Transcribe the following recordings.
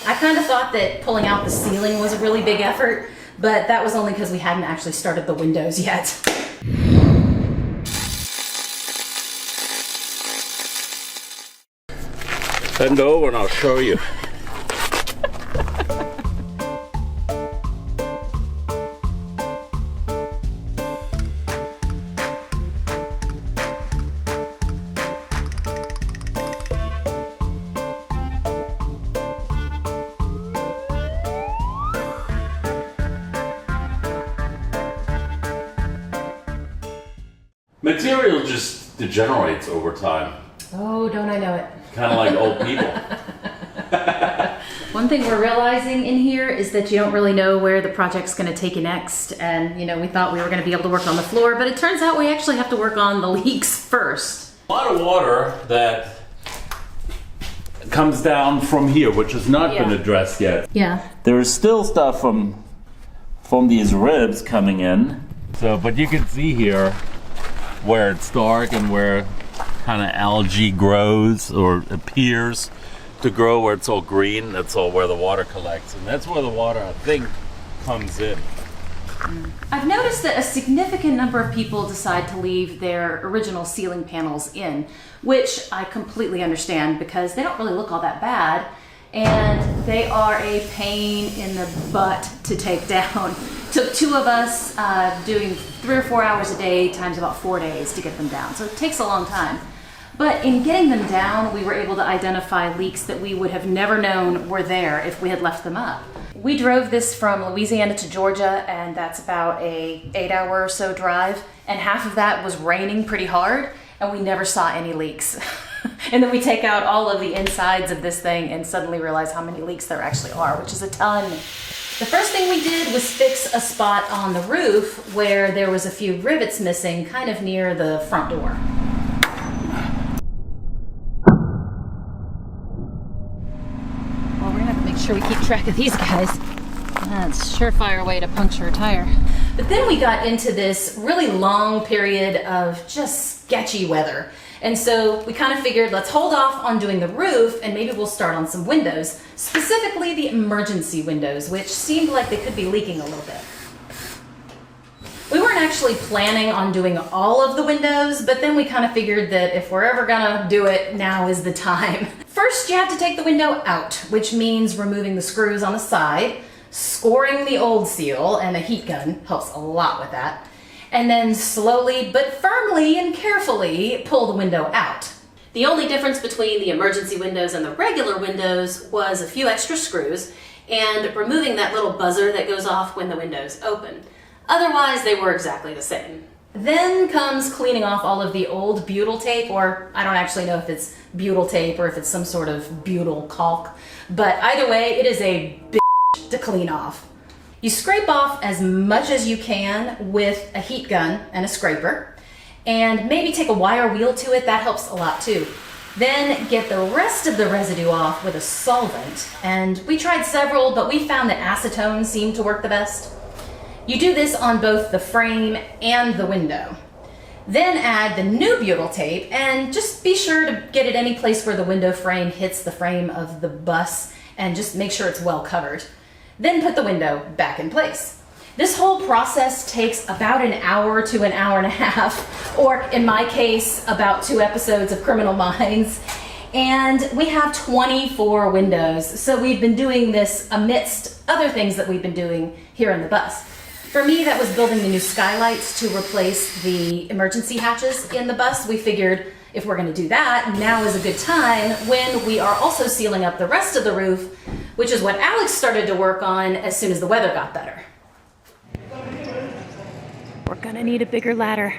I kind of thought that pulling out the ceiling was a really big effort, but that was only because we hadn't actually started the windows yet. Bend over and I'll show you. Material just degenerates over time. Oh, don't I know it. Kind of like old people. One thing we're realizing in here is that you don't really know where the project's going to take you next. And, you know, we thought we were going to be able to work on the floor, but it turns out we actually have to work on the leaks first. A lot of water that comes down from here, which has not been addressed yet. Yeah. There is still stuff from these ribs coming in. So, but you can see here where it's dark and where kind of algae grows or appears to grow, where it's all green. That's all where the water collects, and that's where the water, I think, comes in. I've noticed that a significant number of people decide to leave their original ceiling panels in, which I completely understand because they don't really look all that bad and they are a pain in the butt to take down. Took two of us doing 3 or 4 hours a day times about 4 days to get them down, so it takes a long time. But in getting them down, we were able to identify leaks that we would have never known were there if we had left them up. We drove this from Louisiana to Georgia, and that's about a 8-hour or so drive, and half of that was raining pretty hard, and we never saw any leaks. And then we take out all of the insides of this thing and suddenly realize how many leaks there actually are, which is a ton. The first thing we did was fix a spot on the roof where there was a few rivets missing, kind of near the front door. Well, we're gonna have to make sure we keep track of these guys. That's a surefire way to puncture a tire. But then we got into this really long period of just sketchy weather. And so we kind of figured, let's hold off on doing the roof and maybe we'll start on some windows, specifically the emergency windows, which seemed like they could be leaking a little bit. We weren't actually planning on doing all of the windows, but then we kind of figured that if we're ever gonna do it, now is the time. First, you have to take the window out, which means removing the screws on the side, scoring the old seal, and a heat gun helps a lot with that. And then slowly but firmly and carefully pull the window out. The only difference between the emergency windows and the regular windows was a few extra screws and removing that little buzzer that goes off when the windows open. Otherwise, they were exactly the same. Then comes cleaning off all of the old butyl tape, or I don't actually know if it's butyl tape or if it's some sort of butyl caulk, but either way, it is a bitch to clean off. You scrape off as much as you can with a heat gun and a scraper, and maybe take a wire wheel to it, that helps a lot too. Then get the rest of the residue off with a solvent, and we tried several, but we found that acetone seemed to work the best. You do this on both the frame and the window. Then add the new butyl tape, and just be sure to get it any place where the window frame hits the frame of the bus, and just make sure it's well covered. Then put the window back in place. This whole process takes about an hour to an hour and a half, or in my case, about 2 episodes of Criminal Minds. And we have 24 windows, so we've been doing this amidst other things that we've been doing here in the bus. For me, that was building the new skylights to replace the emergency hatches in the bus. We figured if we're gonna do that, now is a good time when we are also sealing up the rest of the roof, which is what Alex started to work on as soon as the weather got better. We're gonna need a bigger ladder.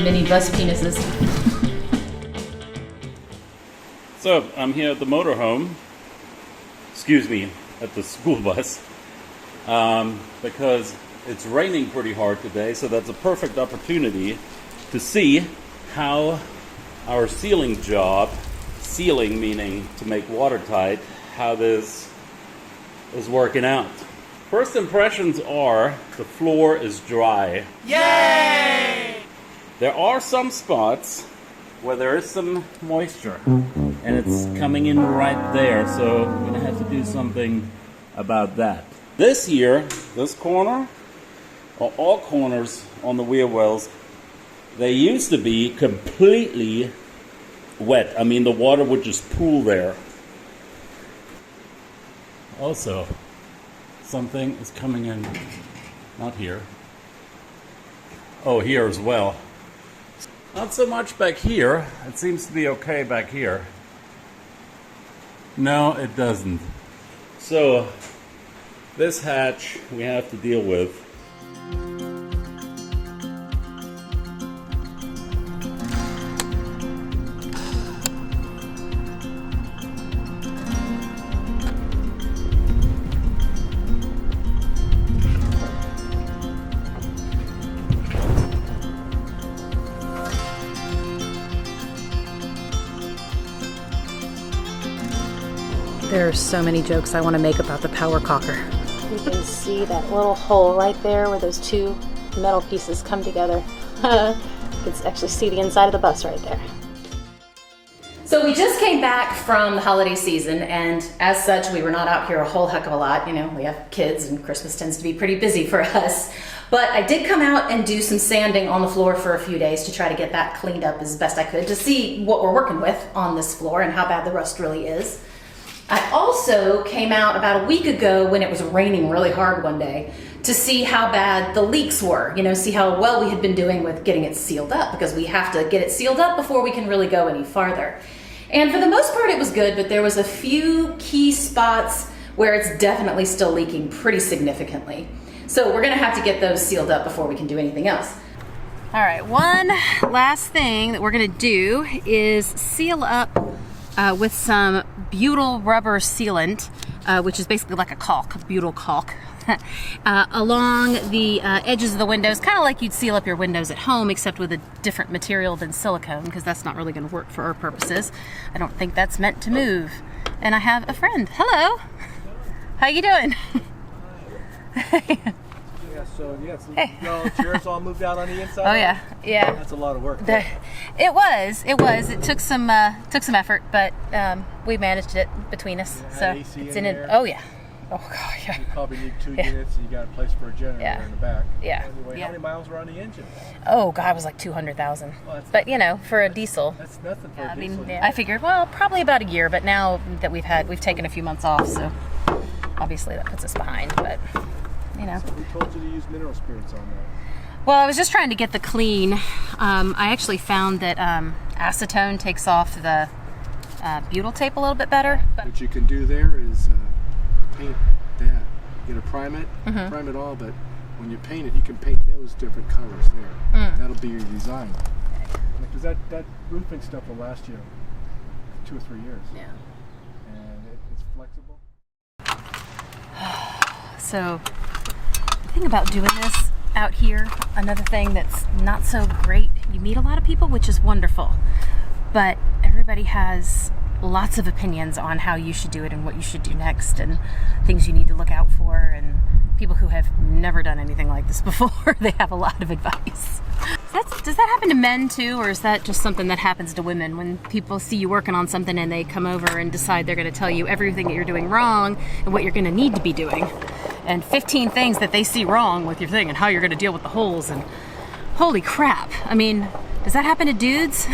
mini bus penises. So I'm here at the motorhome, excuse me, at the school bus, because it's raining pretty hard today, so that's a perfect opportunity to see how our sealing job, sealing meaning to make watertight, how this is working out. First impressions are the floor is dry. Yay! There are some spots where there is some moisture and it's coming in right there, so we're gonna have to do something about that. This year, this corner, or all corners on the wheel wells, they used to be completely wet. I mean, the water would just pool there. Also, something is coming in, not here. Oh, here as well. Not so much back here. It seems to be okay back here. No, it doesn't. So, this hatch we have to deal with. There are so many jokes I want to make about the power caulker. You can see that little hole right there where those two metal pieces come together. You can actually see the inside of the bus right there. So we just came back from the holiday season, and as such, we were not out here a whole heck of a lot. You know, we have kids and Christmas tends to be pretty busy for us. But I did come out and do some sanding on the floor for a few days to try to get that cleaned up as best I could to see what we're working with on this floor and how bad the rust really is. I also came out about a week ago when it was raining really hard one day to see how bad the leaks were, you know, see how well we had been doing with getting it sealed up, because we have to get it sealed up before we can really go any farther. And for the most part it was good, but there was a few key spots where it's definitely still leaking pretty significantly. So we're gonna have to get those sealed up before we can do anything else. All right, one last thing that we're gonna do is seal up with some butyl rubber sealant, which is basically like a caulk, butyl caulk, along the edges of the windows, kind of like you'd seal up your windows at home, except with a different material than silicone, because that's not really going to work for our purposes. I don't think that's meant to move. And I have a friend. Hello. How you doing? Hey. No, chairs all moved out on the inside. Oh yeah, yeah. That's a lot of work. It was. It took some effort, but we managed it between us. So AC it's in in there. it. Oh yeah. Oh god, yeah. You probably need 2 units, and you got a place for a generator in the back. Yeah. Anyway, Yeah. how many miles were on the engine? Oh god, it was like 200,000. Well, But you know, for a diesel. That's nothing for a I diesel. mean, I figured, well, probably about a year, but now that we've taken a few months off, so obviously that puts us behind, but you know. So who told you to use mineral spirits on that? Well, I was just trying to get the clean. I actually found that acetone takes off the butyl tape a little bit better. What you can do there is paint that. You gotta prime it all, but when you paint it, you can paint those different colors there. That'll be your design. Because that roofing stuff will last you 2 or 3 years. Yeah. And it's flexible. So the thing about doing this out here, another thing that's not so great, you meet a lot of people, which is wonderful, but everybody has lots of opinions on how you should do it and what you should do next and things you need to look out for, and people who have never done anything like this before, they have a lot of advice. Does that happen to men too, or is that just something that happens to women when people see you working on something and they come over and decide they're going to tell you everything that you're doing wrong and what you're going to need to be doing, and 15 things that they see wrong with your thing and how you're going to deal with the holes, and holy crap. I mean, does that happen to dudes?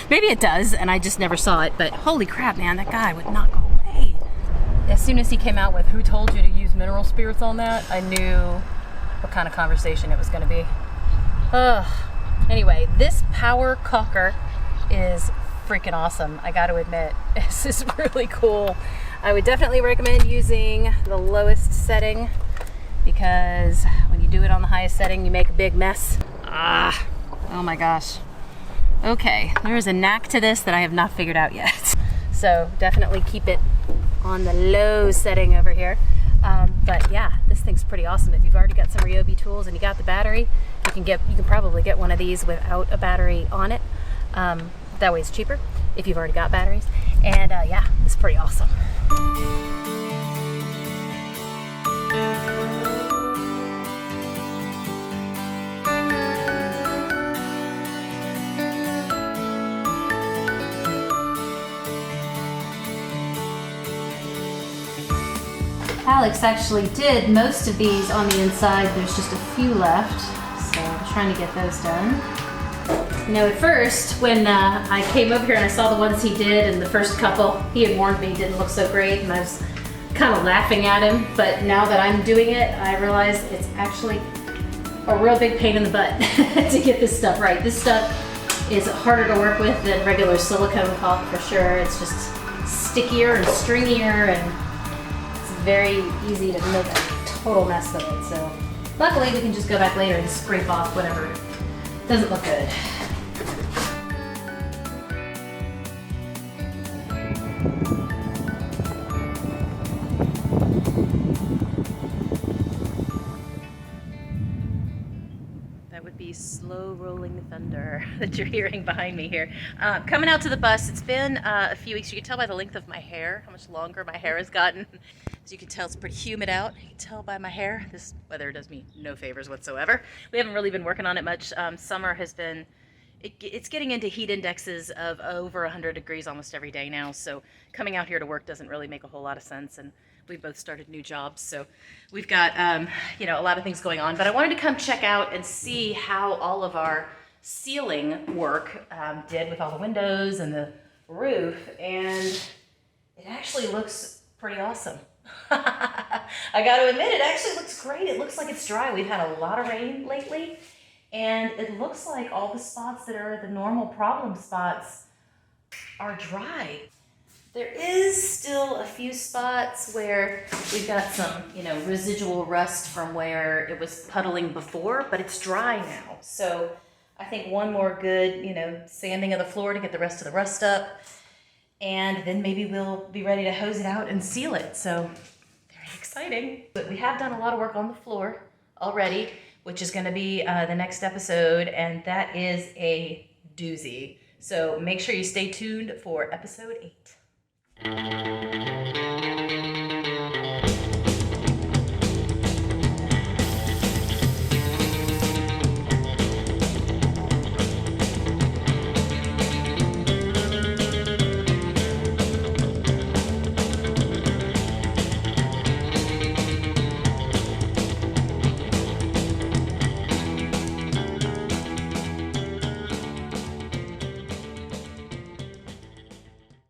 Maybe it does, and I just never saw it, but holy crap, man, that guy would not go away. As soon as he came out with, who told you to use mineral spirits on that, I knew what kind of conversation it was going to be. Anyway, this power caulker is freaking awesome. I got to admit, this is really cool. I would definitely recommend using the lowest setting, because when you do it on the highest setting, you make a big mess. Oh my gosh. Okay, there is a knack to this that I have not figured out yet. So definitely keep it on the low setting over here. But yeah, this thing's pretty awesome. If you've already got some Ryobi tools and you got the battery, you can probably get one of these without a battery on it. That way it's cheaper if you've already got batteries. And yeah, it's pretty awesome. Alex actually did most of these on the inside. There's just a few left, so I'm trying to get those done. You know, at first, when I came over here and I saw the ones he did and the first couple, he had warned me didn't look so great, and I was kind of laughing at him. But now that I'm doing it, I realize it's actually a real big pain in the butt to get this stuff right. This stuff is harder to work with than regular silicone caulk for sure. It's just stickier and stringier, and very easy to make a total mess of it. So luckily we can just go back later and scrape off whatever doesn't look good. That would be slow rolling thunder that you're hearing behind me here. Coming out to the bus, it's been a few weeks. You can tell by the length of my hair, how much longer my hair has gotten. As you can tell, it's pretty humid out. You can tell by my hair. This weather does me no favors whatsoever. We haven't really been working on it much. Summer has been, it's getting into heat indexes of over 100 degrees almost every day now. So coming out here to work doesn't really make a whole lot of sense. And we both started new jobs, so we've got you know, a lot of things going on. But I wanted to come check out and see how all of our ceiling work did with all the windows and the roof, and it actually looks pretty awesome. I got to admit, it actually looks great. It looks like it's dry. We've had a lot of rain lately, and it looks like all the spots that are the normal problem spots are dry. There is still a few spots where we've got some, you know, residual rust from where it was puddling before, but it's dry now. So I think one more good, you know, sanding of the floor to get the rest of the rust up, and then maybe we'll be ready to hose it out and seal it. So very exciting. But we have done a lot of work on the floor already, which is going to be the next episode, and that is a doozy. So make sure you stay tuned for episode 8.